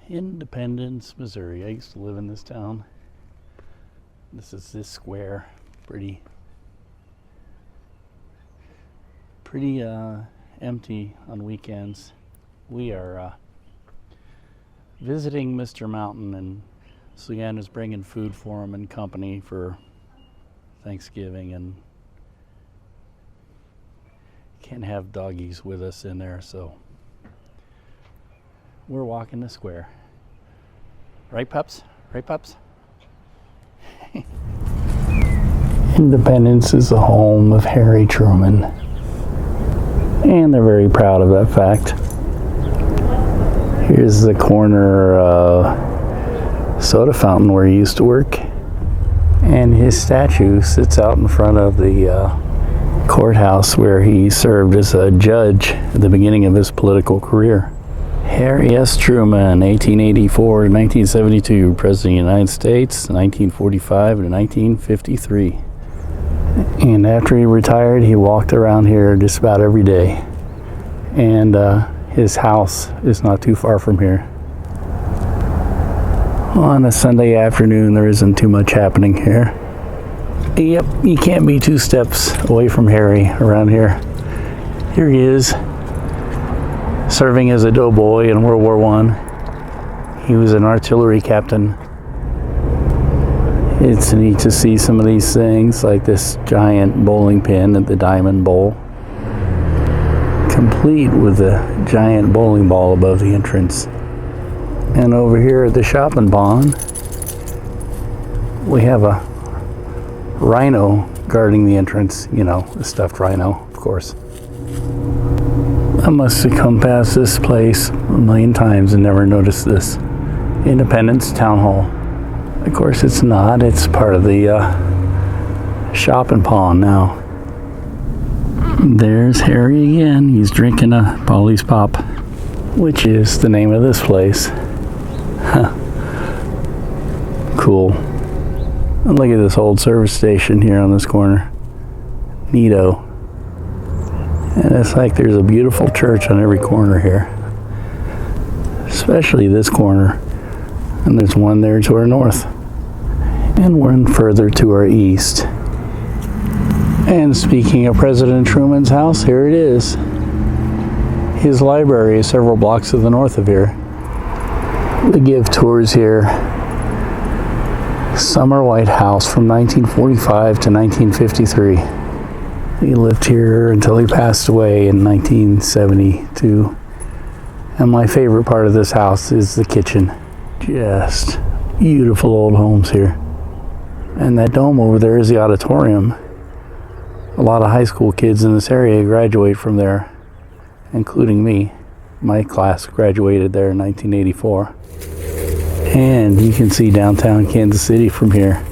Independence, Missouri. I used to live in this town. This is this square. Pretty empty on weekends. We are visiting Mr. Mountain, and Susanna's bringing food for him and company for Thanksgiving, and can't have doggies with us in there, so we're walking the square. Right, pups? Right, pups? Independence is the home of Harry Truman, and they're very proud of that fact. Here's the corner soda fountain where he used to work, and his statue sits out in front of the courthouse where he served as a judge at the beginning of his political career. Harry S. Truman, 1884 to 1972, President of the United States, 1945 to 1953. And after he retired, he walked around here just about every day. And his house is not too far from here. On a Sunday afternoon, there isn't too much happening here. Yep, you can't be 2 steps away from Harry around here. Here he is, serving as a doughboy in World War I. He was an artillery captain. It's neat to see some of these things, like this giant bowling pin at the Diamond Bowl, complete with a giant bowling ball above the entrance. And over here at the shopping pond, we have a rhino guarding the entrance. You know, the stuffed rhino, of course. I must have come past this place a million times and never noticed this. Independence Town Hall. Of course it's not. It's part of the shopping pond now. There's Harry again. He's drinking a Polly's Pop, which is the name of this place. Cool. And look at this old service station here on this corner. Neato. And it's like there's a beautiful church on every corner here. Especially this corner. And there's one there to our north. And one further to our east. And speaking of President Truman's house, here it is. His library is several blocks to the north of here. We give tours here. Summer White House from 1945 to 1953. He lived here until he passed away in 1972. And my favorite part of this house is the kitchen. Just beautiful old homes here. And that dome over there is the auditorium. A lot of high school kids in this area graduate from there, including me. My class graduated there in 1984. And you can see downtown Kansas City from here.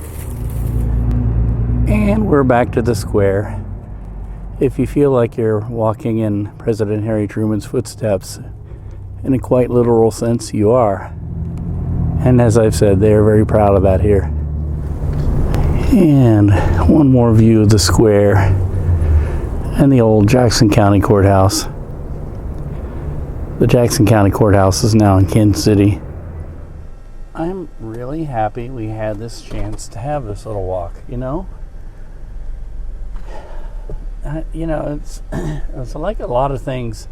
And we're back to the square. If you feel like you're walking in President Harry Truman's footsteps, in a quite literal sense, you are. And as I've said, they are very proud of that here. And one more view of the square and the old Jackson County Courthouse. The Jackson County Courthouse is now in Kansas City. I'm really happy we had this chance to have this little walk, you know? It's like a lot of things.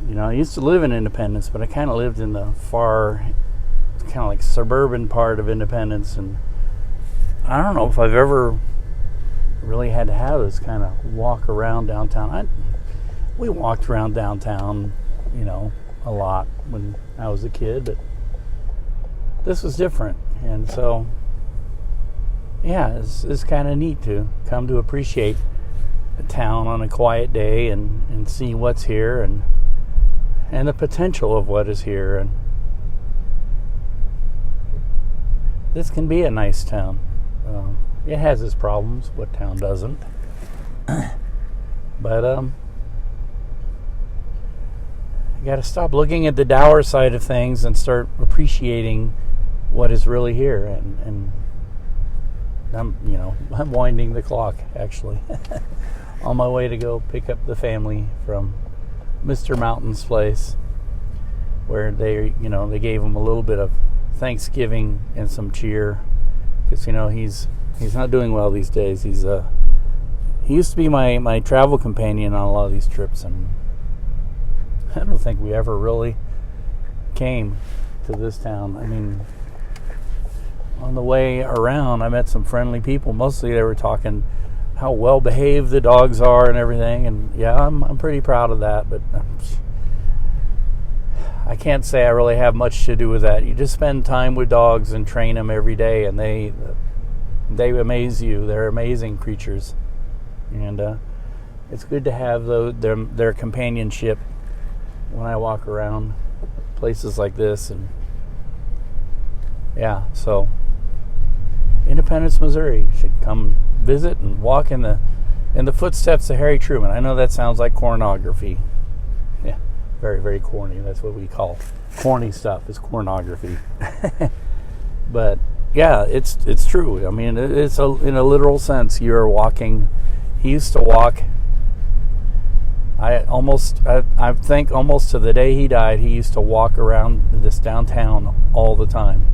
You know, I used to live in Independence, but I kind of lived in the far, kind of like suburban part of Independence, and I don't know if I've ever really had to have this kind of walk around downtown. We walked around downtown, you know, a lot when I was a kid, but this was different. And so, yeah, it's kind of neat to come to appreciate a town on a quiet day and see what's here and the potential of what is here. And this can be a nice town. It has its problems. What town doesn't? But you got to stop looking at the dour side of things and start appreciating what is really here. And I'm winding the clock, actually, on my way to go pick up the family from Mr. Mountain's place. where they gave him a little bit of Thanksgiving and some cheer, because he's not doing well these days. He used to be my travel companion on a lot of these trips, and I don't think we ever really came to this town. I mean, on the way around, I met some friendly people. Mostly they were talking how well behaved the dogs are and everything, and yeah, I'm pretty proud of that, but I can't say I really have much to do with that. You just spend time with dogs and train them every day, and they amaze you. They're amazing creatures, and it's good to have their companionship when I walk around places like this. And yeah, so Independence, Missouri, you should come visit and walk in the footsteps of Harry Truman. I know that sounds like pornography. Yeah, very, very corny. That's what we call corny stuff, is pornography. But yeah, it's true. I mean, it's in a literal sense. You're walking. He used to walk. I think almost to the day he died, he used to walk around this downtown all the time.